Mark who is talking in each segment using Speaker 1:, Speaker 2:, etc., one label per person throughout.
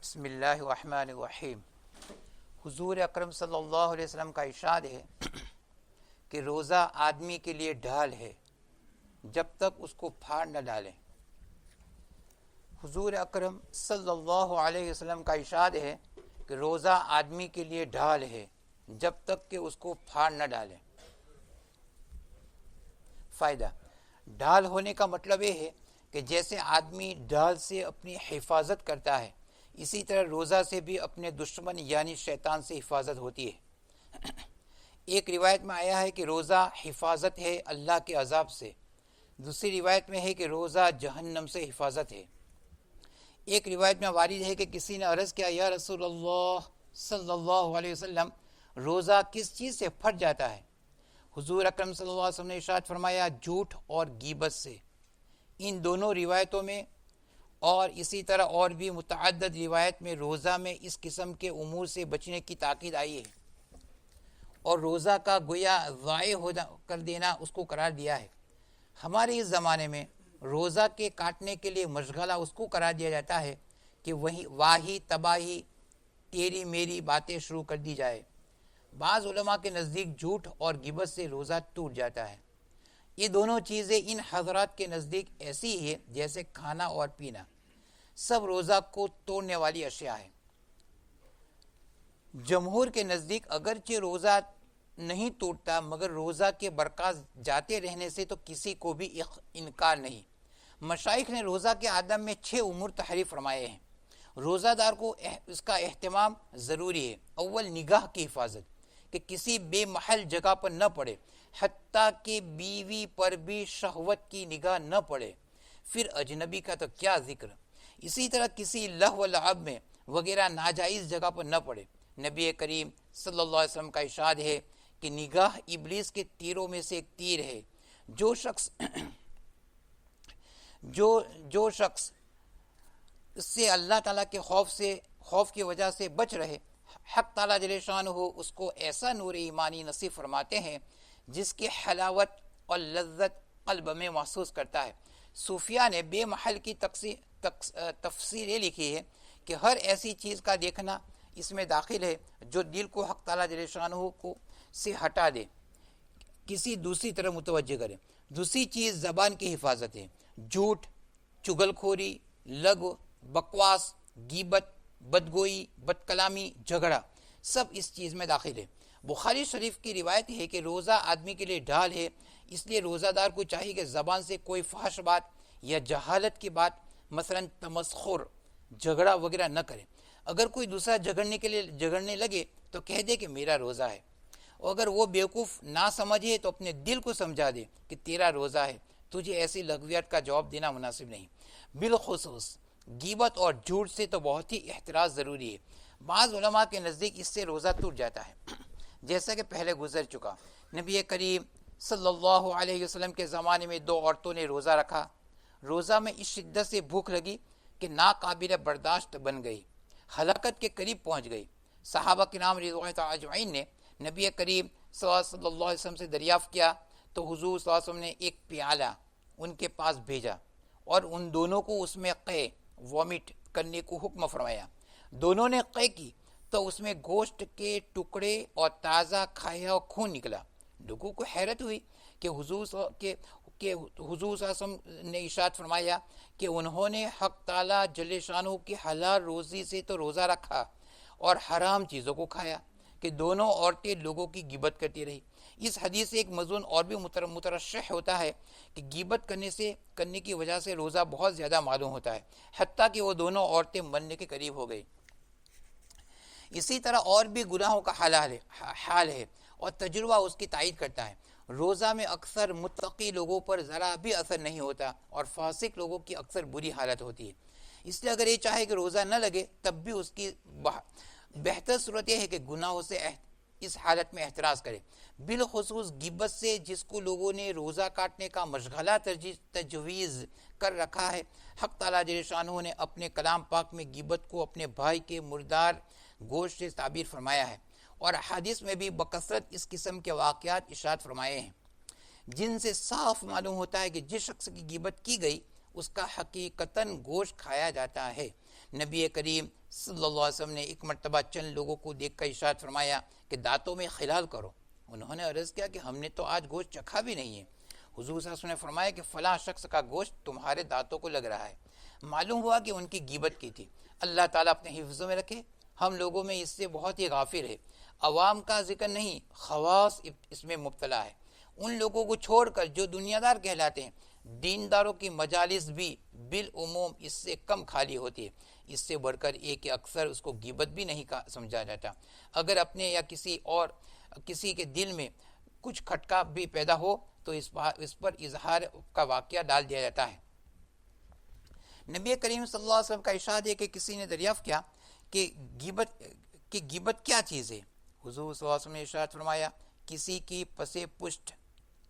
Speaker 1: بسم اللہ الرحمن الرحیم۔ حضور اکرم صلی اللہ علیہ وسلم کا ارشاد ہے کہ روزہ آدمی کے لیے ڈھال ہے جب تک اس کو پھاڑ نہ ڈالیں۔ حضور اکرم صلی اللہ علیہ وسلم کا ارشاد ہے کہ روزہ آدمی کے لیے ڈھال ہے جب تک کہ اس کو پھاڑ نہ ڈالیں۔ فائدہ: ڈھال ہونے کا مطلب یہ ہے کہ جیسے آدمی ڈھال سے اپنی حفاظت کرتا ہے، اسی طرح روزہ سے بھی اپنے دشمن یعنی شیطان سے حفاظت ہوتی ہے۔ ایک روایت میں آیا ہے کہ روزہ حفاظت ہے اللہ کے عذاب سے، دوسری روایت میں ہے کہ روزہ جہنم سے حفاظت ہے۔ ایک روایت میں وارد ہے کہ کسی نے عرض کیا، یا رسول اللہ صلی اللہ علیہ وسلم، روزہ کس چیز سے پھٹ جاتا ہے؟ حضور اکرم صلی اللہ علیہ وسلم نے ارشاد فرمایا، جھوٹ اور غیبت سے۔ ان دونوں روایتوں میں اور اسی طرح اور بھی متعدد روایت میں روزہ میں اس قسم کے امور سے بچنے کی تاکید آئی ہے، اور روزہ کا گویا ضائع کر دینا اس کو قرار دیا ہے۔ ہمارے اس زمانے میں روزہ کے کاٹنے کے لیے مشغلہ اس کو قرار دیا جاتا ہے کہ وہی واہی تباہی تیری میری باتیں شروع کر دی جائے۔ بعض علماء کے نزدیک جھوٹ اور غیبت سے روزہ ٹوٹ جاتا ہے۔ یہ دونوں چیزیں ان حضرات کے نزدیک ایسی ہی ہے جیسے کھانا اور پینا، سب روزہ کو توڑنے والی اشیاء ہیں۔ جمہور کے نزدیک اگرچہ روزہ نہیں ٹوٹتا، مگر روزہ کے برکات جاتے رہنے سے تو کسی کو بھی انکار نہیں۔ مشائخ نے روزہ کے آدم میں 6 امور تحریر فرمائے ہیں۔ روزہ دار کو اس کا اہتمام ضروری ہے۔ اول، نگاہ کی حفاظت، کہ کسی بے محل جگہ پر نہ پڑے، حتیٰ کہ بیوی پر بھی شہوت کی نگاہ نہ پڑے، پھر اجنبی کا تو کیا ذکر۔ اسی طرح کسی لہو و لعب میں وغیرہ ناجائز جگہ پر نہ پڑے۔ نبی کریم صلی اللہ علیہ وسلم کا ارشاد ہے کہ نگاہ ابلیس کے تیروں میں سے ایک تیر ہے۔ جو شخص اس سے اللہ تعالیٰ کے خوف کی وجہ سے بچ رہے، حق تعالیٰ جل شانہ اس کو ایسا نور ایمانی نصیب فرماتے ہیں جس کی حلاوت اور لذت قلب میں محسوس کرتا ہے۔ صوفیاء نے بے محل کی تفسیر یہ لکھی ہے کہ ہر ایسی چیز کا دیکھنا اس میں داخل ہے جو دل کو حق تعالیٰ جل شانہ کو سے ہٹا دے، کسی دوسری طرف متوجہ کرے۔ دوسری چیز زبان کی حفاظت ہے۔ جھوٹ، چغل خوری، لغو، بکواس، غیبت، بدگوئی، بد کلامی، جھگڑا، سب اس چیز میں داخل ہے۔ بخاری شریف کی روایت ہے کہ روزہ آدمی کے لیے ڈھال ہے، اس لیے روزہ دار کو چاہیے کہ زبان سے کوئی فحش بات یا جہالت کی بات، مثلا تمسخر، جھگڑا وغیرہ نہ کرے۔ اگر کوئی دوسرا جھگڑنے لگے تو کہہ دے کہ میرا روزہ ہے، اور اگر وہ بیوقوف نہ سمجھے تو اپنے دل کو سمجھا دے کہ تیرا روزہ ہے، تجھے ایسی لغویات کا جواب دینا مناسب نہیں۔ بالخصوص غیبت اور جھوٹ سے تو بہت ہی احتراز ضروری ہے۔ بعض علماء کے نزدیک اس سے روزہ ٹوٹ جاتا ہے، جیسا کہ پہلے گزر چکا۔ نبی کریم صلی اللہ علیہ وسلم کے زمانے میں 2 عورتوں نے روزہ رکھا۔ روزہ میں اس شدت سے بھوک لگی کہ ناقابل برداشت بن گئی، ہلاکت کے قریب پہنچ گئی۔ صحابہ کرام رضوان اللہ اجمعین نے نبی کریم صلی اللہ علیہ وسلم سے دریافت کیا تو حضور صلی اللہ علیہ وسلم نے ایک پیالہ ان کے پاس بھیجا اور ان دونوں کو اس میں وامٹ کرنے کو حکم فرمایا۔ دونوں نے قے کی تو اس میں گوشت کے ٹکڑے اور تازہ کھایا ہوا خون نکلا۔ لوگوں کو حیرت ہوئی کہ حضور صلی اللہ علیہ وسلم نے ارشاد فرمایا کہ انہوں نے حق تعالیٰ جل شانہ کی حلال روزی سے تو روزہ رکھا اور حرام چیزوں کو کھایا، کہ دونوں عورتیں لوگوں کی غیبت کرتی رہی۔ اس حدیث سے ایک مضمون اور بھی مترشح ہوتا ہے کہ غیبت کرنے کی وجہ سے روزہ بہت زیادہ معلوم ہوتا ہے، حتیٰ کہ وہ دونوں عورتیں مرنے کے قریب ہو گئی۔ اسی طرح اور بھی گناہوں کا حال ہے اور تجربہ اس کی تائید کرتا ہے۔ روزہ میں اکثر متقی لوگوں پر ذرا بھی اثر نہیں ہوتا اور فاسق لوگوں کی اکثر بری حالت ہوتی ہے۔ اس لیے اگر یہ چاہے کہ روزہ نہ لگے تب بھی اس کی بہتر صورت یہ ہے کہ گناہوں سے اس حالت میں احتراز کرے، بالخصوص غیبت سے، جس کو لوگوں نے روزہ کاٹنے کا مشغلہ تجویز کر رکھا ہے۔ حق تعالیٰ جل شانہ نے اپنے کلام پاک میں غیبت کو اپنے بھائی کے مردار گوشت سے تعبیر فرمایا ہے، اور حدیث میں بھی بکثرت اس قسم کے واقعات ارشاد فرمائے ہیں، جن سے صاف معلوم ہوتا ہے کہ جس شخص کی غیبت کی گئی اس کا حقیقتاً گوشت کھایا جاتا ہے۔ نبی کریم صلی اللہ علیہ وسلم نے ایک مرتبہ چند لوگوں کو دیکھ کر ارشاد فرمایا کہ دانتوں میں خلال کرو. انہوں نے عرض کیا کہ ہم نے تو آج گوشت چکھا بھی نہیں ہے. حضور صلی اللہ علیہ وسلم نے فرمایا کہ فلاں شخص کا گوشت تمہارے دانتوں کو لگ رہا ہے. معلوم ہوا کہ ان کی غیبت کی تھی. اللہ تعالیٰ اپنے حفظ میں رکھے. ہم لوگوں میں اس سے بہت ہی غافل ہے. عوام کا ذکر نہیں، خواص اس میں مبتلا ہے. ان لوگوں کو چھوڑ کر جو دنیا دار کہلاتے ہیں، دینداروں کی مجالس بھی بالعموم اس سے کم خالی ہوتی ہے. اس سے بڑھ کر ایک کہ اکثر اس کو غیبت بھی نہیں سمجھا جاتا. اگر اپنے یا کسی کے دل میں کچھ کھٹکا بھی پیدا ہو تو اس پر اظہار کا واقعہ ڈال دیا جاتا ہے. نبی کریم صلی اللہ علیہ وسلم کا ارشاد ہے کہ کسی نے دریافت کیا کہ غیبت کیا چیز ہے. حضور صلی اللہ علیہ وسلم نے ارشاد فرمایا، کسی کی پس پشت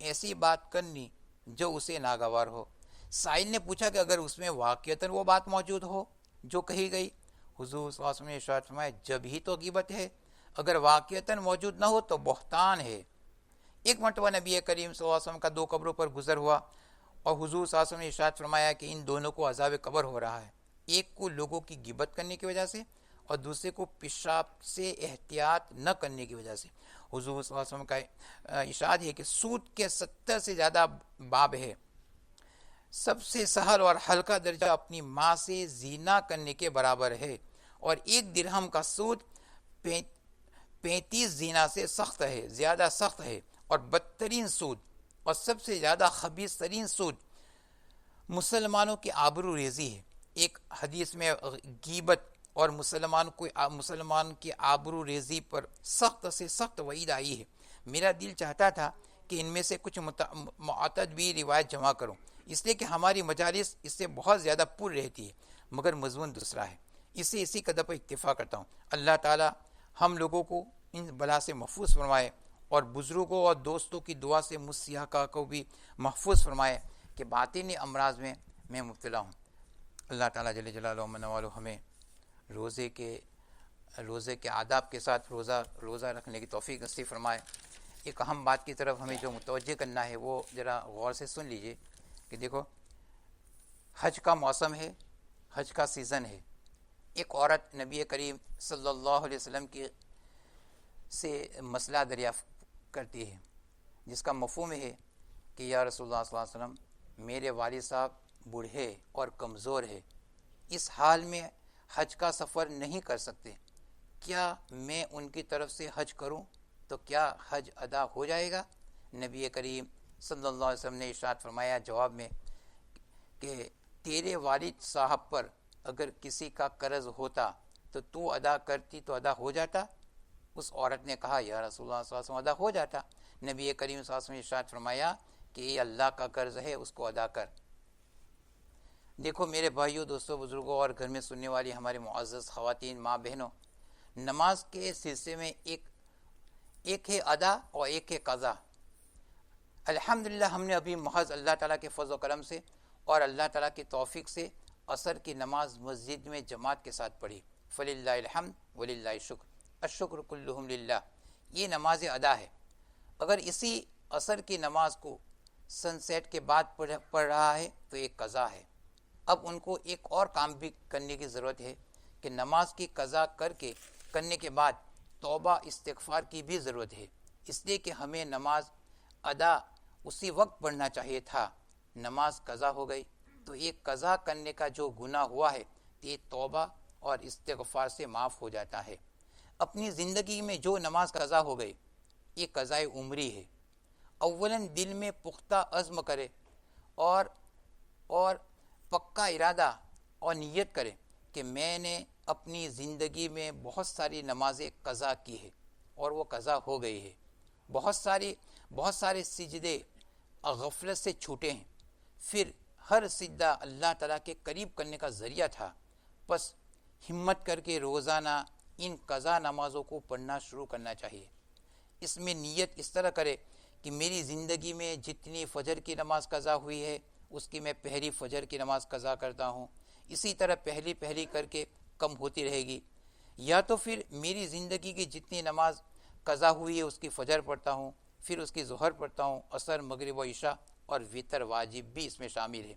Speaker 1: ایسی بات کرنی جو اسے ناگوار ہو. سائل نے پوچھا کہ اگر اس میں واقعتاً وہ بات موجود ہو جو کہی گئی. حضور صلی اللہ علیہ وسلم نے ارشاد فرمایا، جب ہی تو غیبت ہے. اگر واقعتاً موجود نہ ہو تو بہتان ہے. ایک مرتبہ نبی کریم صلی اللہ علیہ وسلم کا 2 قبروں پر گزر ہوا اور حضور صلی اللہ علیہ وسلم نے ارشاد فرمایا کہ ان دونوں کو عذاب قبر ہو رہا ہے. ایک کو لوگوں کی غیبت کرنے کی وجہ سے اور دوسرے کو پیشاب سے احتیاط نہ کرنے کی وجہ سے. حضور صلی اللہ علیہ وسلم کا ارشاد ہے کہ سود کے 70 سے زیادہ باب ہے. سب سے سہل اور ہلکا درجہ اپنی ماں سے زنا کرنے کے برابر ہے، اور 1 درہم کا سود 35 زنا سے سخت ہے، زیادہ سخت ہے. اور بدترین سود اور سب سے زیادہ خبیث ترین سود مسلمانوں کی آبرو ریزی ہے. ایک حدیث میں غیبت اور مسلمان کی آبرو ریزی پر سخت سے سخت وعید آئی ہے. میرا دل چاہتا تھا کہ ان میں سے کچھ معتد بھی روایت جمع کروں، اس لیے کہ ہماری مجالس اس سے بہت زیادہ پر رہتی ہے، مگر مضمون دوسرا ہے. اسی قدر پر اکتفا کرتا ہوں. اللہ تعالی ہم لوگوں کو ان بلا سے محفوظ فرمائے اور بزرگوں اور دوستوں کی دعا سے مجھ سیاہ کا کو بھی محفوظ فرمائے کہ باطنی امراض میں مبتلا ہوں. اللہ تعالیٰ جل جلالہ و والو ہمیں روزے کے آداب کے ساتھ روزہ رکھنے کی توفیق نصیب فرمائے. ایک اہم بات کی طرف ہمیں جو متوجہ کرنا ہے وہ ذرا غور سے سن لیجئے کہ دیکھو، حج کا موسم ہے، حج کا سیزن ہے. ایک عورت نبی کریم صلی اللہ علیہ وسلم کی سے مسئلہ دریافت کرتی ہے، جس کا مفہوم ہے کہ یا رسول اللہ صلی اللہ علیہ وسلم، میرے والد صاحب بوڑھے اور کمزور ہے، اس حال میں حج کا سفر نہیں کر سکتے، کیا میں ان کی طرف سے حج کروں تو کیا حج ادا ہو جائے گا؟ نبی کریم صلی اللہ علیہ وسلم نے ارشاد فرمایا جواب میں کہ تیرے والد صاحب پر اگر کسی کا قرض ہوتا تو ادا کرتی تو ادا ہو جاتا؟ اس عورت نے کہا یا رسول اللہ صلی اللہ علیہ وسلم ادا ہو جاتا. نبی کریم صلی اللہ علیہ وسلم نے ارشاد فرمایا کہ یہ اللہ کا قرض ہے، اس کو ادا کر. دیکھو میرے بھائیوں، دوستوں، بزرگوں اور گھر میں سننے والی ہمارے معزز خواتین، ماں بہنوں، نماز کے سلسلے میں ایک ہے ادا اور ایک ہے قضا. الحمدللہ ہم نے ابھی محض اللہ تعالیٰ کے فضل و کرم سے اور اللہ تعالیٰ کی توفیق سے عصر کی نماز مسجد میں جماعت کے ساتھ پڑھی. فللہ الحمد وللہ الشکر، الشکر کلہم للہ. یہ نماز ادا ہے. اگر اسی عصر کی نماز کو سن سیٹ کے بعد پڑھ رہا ہے تو ایک قضا ہے. اب ان کو ایک اور کام بھی کرنے کی ضرورت ہے کہ نماز کی قضا کرنے کے بعد توبہ استغفار کی بھی ضرورت ہے، اس لیے کہ ہمیں نماز ادا اسی وقت پڑھنا چاہیے تھا. نماز قضا ہو گئی تو ایک قضا کرنے کا جو گناہ ہوا ہے یہ توبہ اور استغفار سے معاف ہو جاتا ہے. اپنی زندگی میں جو نماز قضا ہو گئی یہ قضائے عمری ہے. اولاً دل میں پختہ عزم کرے اور پکا ارادہ اور نیت کرے کہ میں نے اپنی زندگی میں بہت ساری نمازیں قضا کی ہے اور وہ قضا ہو گئی ہے. بہت سارے سجدے غفلت سے چھوٹے ہیں، پھر ہر سجدہ اللہ تعالیٰ کے قریب کرنے کا ذریعہ تھا. بس ہمت کر کے روزانہ ان قضا نمازوں کو پڑھنا شروع کرنا چاہیے. اس میں نیت اس طرح کرے کہ میری زندگی میں جتنی فجر کی نماز قضا ہوئی ہے اس کی میں پہلی فجر کی نماز قضا کرتا ہوں، اسی طرح پہلی کر کے کم ہوتی رہے گی. یا تو پھر میری زندگی کی جتنی نماز قضا ہوئی ہے اس کی فجر پڑھتا ہوں، پھر اس کی ظہر پڑھتا ہوں، عصر، مغرب و عشاء اور وتر واجب بھی اس میں شامل ہے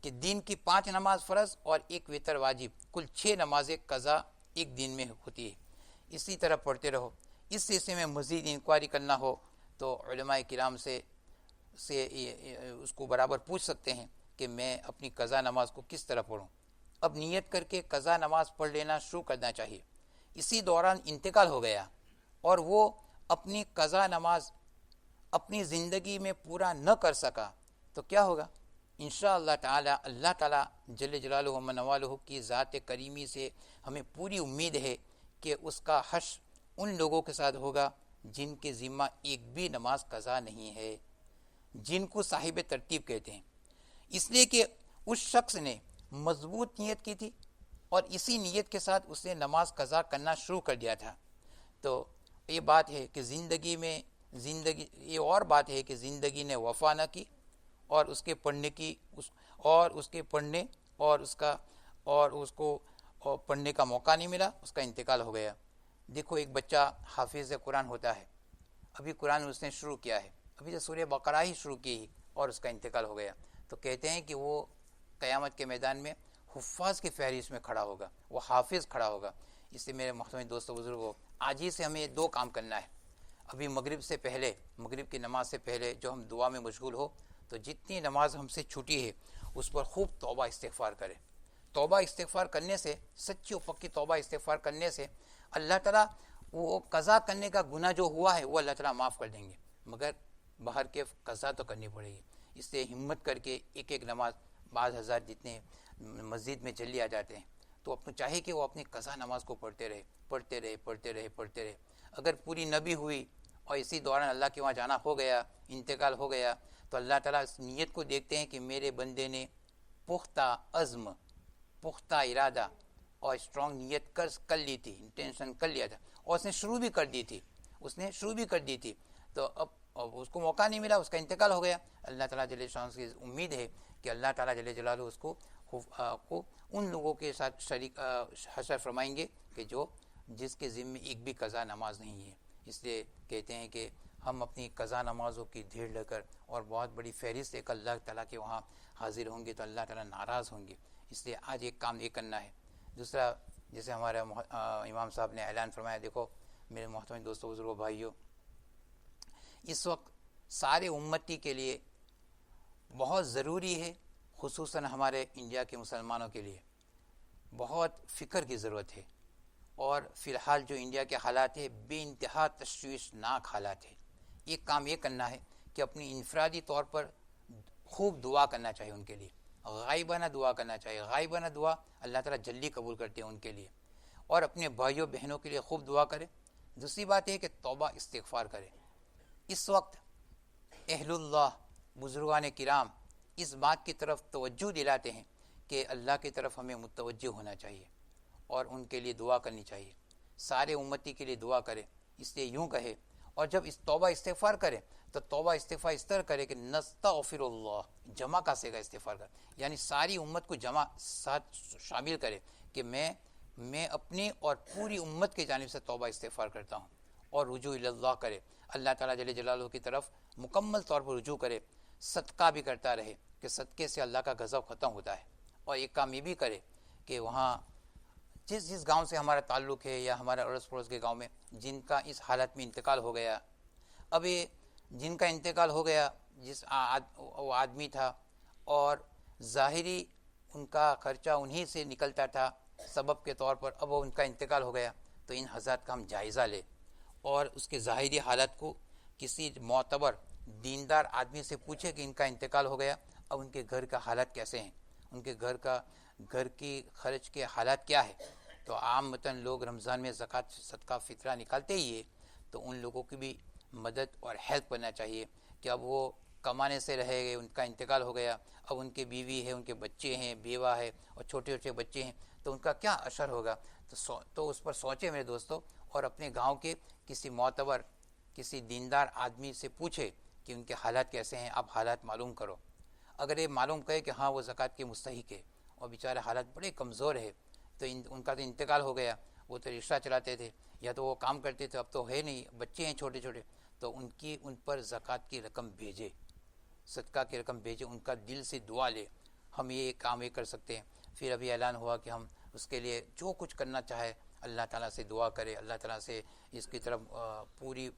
Speaker 1: کہ دین کی 5 نماز فرض اور 1 وتر واجب، کل 6 نمازیں قضا ایک دن میں ہوتی ہے. اسی طرح پڑھتے رہو. اس سلسلے میں مزید انکوائری کرنا ہو تو علماء کرام سے اس کو برابر پوچھ سکتے ہیں کہ میں اپنی قضا نماز کو کس طرح پڑھوں. اب نیت کر کے قضا نماز پڑھ لینا شروع کرنا چاہیے. اسی دوران انتقال ہو گیا اور وہ اپنی قضا نماز اپنی زندگی میں پورا نہ کر سکا تو کیا ہوگا؟ انشاءاللہ تعالی اللہ تعالی جل جلالہ و منوالہ کی ذات کریمی سے ہمیں پوری امید ہے کہ اس کا حشر ان لوگوں کے ساتھ ہوگا جن کے ذمہ ایک بھی نماز قضا نہیں ہے، جن کو صاحب ترتیب کہتے ہیں. اس لیے کہ اس شخص نے مضبوط نیت کی تھی اور اسی نیت کے ساتھ اس نے نماز قضا کرنا شروع کر دیا تھا. تو یہ بات ہے کہ یہ اور بات ہے کہ زندگی نے وفا نہ کی اور اس کے پڑھنے کی اس کو پڑھنے کا موقع نہیں ملا، اس کا انتقال ہو گیا. دیکھو ایک بچہ حافظ قرآن ہوتا ہے، ابھی قرآن اس نے شروع کیا ہے، ابھی تو سورہ بقرہ ہی شروع کی ہی اور اس کا انتقال ہو گیا، تو کہتے ہیں کہ وہ قیامت کے میدان میں حفاظ کی فہرست میں کھڑا ہوگا، وہ حافظ کھڑا ہوگا. اس لیے میرے محترم دوستو بزرگوں، آج ہی سے ہمیں 2 کام کرنا ہے. ابھی مغرب کی نماز سے پہلے جو ہم دعا میں مشغول ہو تو جتنی نماز ہم سے چھوٹی ہے اس پر خوب توبہ استغفار کریں. توبہ استغفار کرنے سے، سچی و پکی توبہ استغفار کرنے سے اللہ تعالیٰ وہ قضا کرنے کا گناہ جو ہوا ہے وہ اللہ تعالیٰ معاف کر دیں گے، مگر باہر کے قضا تو کرنی پڑے گی. اس سے ہمت کر کے ایک نماز، بعض ہزار جتنے مسجد میں جلدی آ جاتے ہیں تو اپنے چاہے کہ وہ اپنی قضا نماز کو پڑھتے رہے. اگر پوری نہ بھی ہوئی اور اسی دوران اللہ کے وہاں جانا ہو گیا، انتقال ہو گیا، تو اللہ تعالیٰ اس نیت کو دیکھتے ہیں کہ میرے بندے نے پختہ عزم، پختہ ارادہ اور اسٹرانگ نیت کر لی تھی، انٹینشن کر لیا تھا اور اس نے شروع بھی کر دی تھی تو اب اس کو موقع نہیں ملا، اس کا انتقال ہو گیا. اللہ تعالیٰ جل شان کی امید ہے کہ اللہ تعالیٰ جل جلالہ اس کو ان لوگوں کے ساتھ شریک حشر فرمائیں گے کہ جس کے ذمے ایک بھی قضا نماز نہیں ہے. اس لیے کہتے ہیں کہ ہم اپنی قضا نمازوں کی دھیڑ لے کر اور بہت بڑی فہرست ایک اللہ تعالیٰ کے وہاں حاضر ہوں گے تو اللہ تعالیٰ ناراض ہوں گے. اس لیے آج ایک کام یہ کرنا ہے. دوسرا، جیسے ہمارے امام صاحب نے اعلان فرمایا، دیکھو میرے محترم دوستوں بزرگوں بھائیوں، اس وقت سارے امتی کے لیے بہت ضروری ہے، خصوصاً ہمارے انڈیا کے مسلمانوں کے لیے بہت فکر کی ضرورت ہے. اور فی الحال جو انڈیا کے حالات ہیں بے انتہا تشویشناک حالات ہیں. ایک کام یہ کرنا ہے کہ اپنی انفرادی طور پر خوب دعا کرنا چاہیے ان کے لیے، غائبانہ دعا کرنا چاہیے. غائبانہ دعا اللہ تعالیٰ جلدی قبول کرتے ہیں ان کے لیے، اور اپنے بھائیوں بہنوں کے لیے خوب دعا کرے. دوسری بات ہے کہ توبہ استغفار کرے. اس وقت اہل اللہ بزرگان کرام اس بات کی طرف توجہ دلاتے ہیں کہ اللہ کی طرف ہمیں متوجہ ہونا چاہیے اور ان کے لیے دعا کرنی چاہیے. سارے امتی کے لیے دعا کرے. اس لیے یوں کہے، اور جب اس توبہ استغفار کرے تو توبہ استغفار اس طرح کرے کہ نستغفر اللہ، جمع کا صیغہ استغفار کرے، یعنی ساری امت کو جمع ساتھ شامل کرے کہ میں اپنی اور پوری امت کی جانب سے توبہ استغفار کرتا ہوں، اور رجوع اللہ کرے، اللہ تعالیٰ جل جلالہ کی طرف مکمل طور پر رجوع کرے. صدقہ بھی کرتا رہے کہ صدقے سے اللہ کا غضب ختم ہوتا ہے. اور ایک کام یہ بھی کرے کہ وہاں جس گاؤں سے ہمارا تعلق ہے یا ہمارے اڑوس پڑوس کے گاؤں میں جن کا اس حالت میں انتقال ہو گیا، اب یہ جن کا انتقال ہو گیا، وہ آدمی تھا اور ظاہری ان کا خرچہ انہی سے نکلتا تھا سبب کے طور پر، اب وہ ان کا انتقال ہو گیا تو ان حضرات کا ہم جائزہ لیں اور اس کے ظاہری حالت کو کسی معتبر دیندار آدمی سے پوچھے کہ ان کا انتقال ہو گیا، اب ان کے گھر کا حالت کیسے ہیں، ان کے گھر کی خرچ کے حالات کیا ہے. تو عام متن لوگ رمضان میں زکوٰۃ صدقہ فطرہ نکالتے ہی ہے، تو ان لوگوں کی بھی مدد اور ہیلپ کرنا چاہیے کہ اب وہ کمانے سے رہے گئے، ان کا انتقال ہو گیا، اب ان کے بیوی ہے، ان کے بچے ہیں، بیوہ ہے اور چھوٹے چھوٹے بچے ہیں، تو ان کا کیا اثر ہوگا. تو اس پر سوچے میرے دوستوں، اور اپنے گاؤں کے کسی معتبر کسی دیندار آدمی سے پوچھے کہ ان کے حالات کیسے ہیں، آپ حالات معلوم کرو. اگر یہ معلوم کرے کہ ہاں وہ زکوٰۃ کے مستحق ہے اور بیچارے حالات بڑے کمزور ہے، تو ان کا تو انتقال ہو گیا، وہ تو رکشہ چلاتے تھے یا تو وہ کام کرتے تھے، اب تو ہے نہیں، بچے ہیں چھوٹے چھوٹے، تو ان پر زکوٰۃ کی رقم بھیجے، صدقہ کی رقم بھیجے، ان کا دل سے دعا لے. ہم یہ کام یہ کر سکتے ہیں. پھر ابھی اعلان ہوا کہ ہم اس کے لیے جو کچھ کرنا چاہے اللہ تعالیٰ سے دعا کرے, اللہ تعالیٰ سے اس کی طرف پوری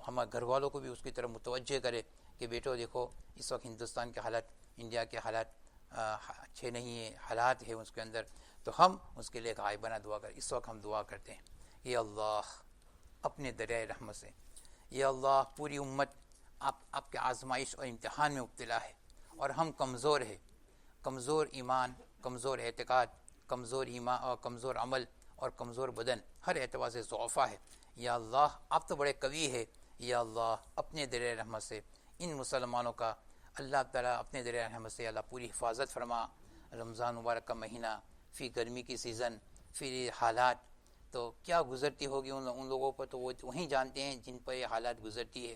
Speaker 1: ہمارے گھر والوں کو بھی اس کی طرف متوجہ کرے کہ بیٹو دیکھو اس وقت ہندوستان کے حالات, انڈیا کے حالات اچھے نہیں ہیں, حالات ہیں اس کے اندر, تو ہم اس کے لیے غائبانہ دعا کریں. اس وقت ہم دعا کرتے ہیں, یا اللہ اپنے دریائے رحمت سے, یا اللہ پوری امت آپ کے آزمائش اور امتحان میں مبتلا ہے اور ہم کمزور ہیں, کمزور ایمان, کمزور اعتقاد, کمزور ایمان اور کمزور عمل اور کمزور بدن, ہر اعتبار سے ضعفا ہے. یا اللہ آپ تو بڑے قوی ہے, یا اللہ اپنے دریائے رحمت سے ان مسلمانوں کا اللہ تعالیٰ اپنے دریائے رحمت سے اللہ پوری حفاظت فرما. رمضان مبارک کا مہینہ, پھر گرمی کی سیزن, پھر یہ حالات, تو کیا گزرتی ہوگی ان لوگوں پر, تو وہ وہیں جانتے ہیں جن پر یہ حالات گزرتی ہے.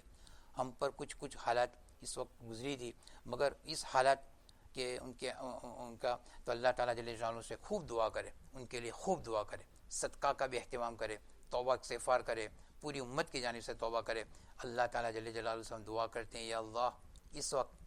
Speaker 1: ہم پر کچھ حالات اس وقت گزری تھی, مگر اس حالات کہ ان کا تو اللہ تعالیٰ جل جلالہ سے خوب دعا کرے, ان کے لیے خوب دعا کرے, صدقہ کا بھی اہتمام کرے, توبہ استغفار کرے, پوری امت کی جانب سے توبہ کرے. اللہ تعالیٰ جل جلالہ سے ہم دعا کرتے ہیں, یا اللہ اس وقت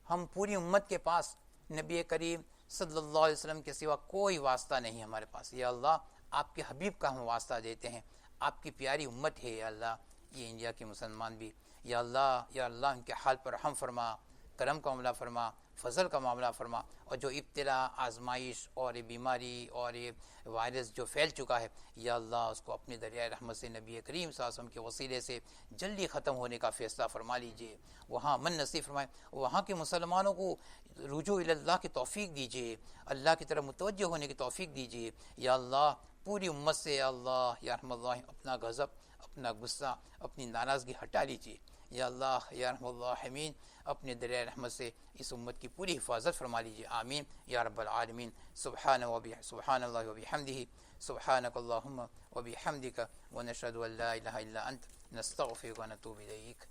Speaker 1: ہم پوری امت کے پاس نبی کریم صلی اللہ علیہ وسلم کے سوا کوئی واسطہ نہیں ہمارے پاس. یا اللہ آپ کے حبیب کا ہم واسطہ دیتے ہیں, آپ کی پیاری امت ہے. یا اللہ یہ انڈیا کے مسلمان بھی, یا اللہ ان کے حال پر رحم فرما, کرم کا معاملہ فرما, فضل کا معاملہ فرما. اور جو ابتلا, آزمائش اور یہ بیماری اور یہ وائرس جو پھیل چکا ہے, یا اللہ اس کو اپنے دریائے رحمت سے نبی کریم صلی اللہ علیہ وسلم کے وسیلے سے جلدی ختم ہونے کا فیصلہ فرما لیجئے. وہاں من نصیب فرمائے, وہاں کے مسلمانوں کو رجوع الی اللہ کی توفیق دیجئے, اللہ کی طرف متوجہ ہونے کی توفیق دیجئے. یا اللہ پوری امت سے, یا اللہ یا رحم اللہ اپنا غضب, اپنا غصہ, اپنی ناراضگی ہٹا لیجئے. یا اللہ یا رحم اللہ حمین اپنے دریائے رحمت سے اس امت کی پوری حفاظت فرما لیجئے. آمین یا رب العالمین. سبحان اللہ وبحمدہ, سبحانک اللہم وبحمدک, ونشہد ان لا الہ الا انت, نستغفرک ونتوب الیک.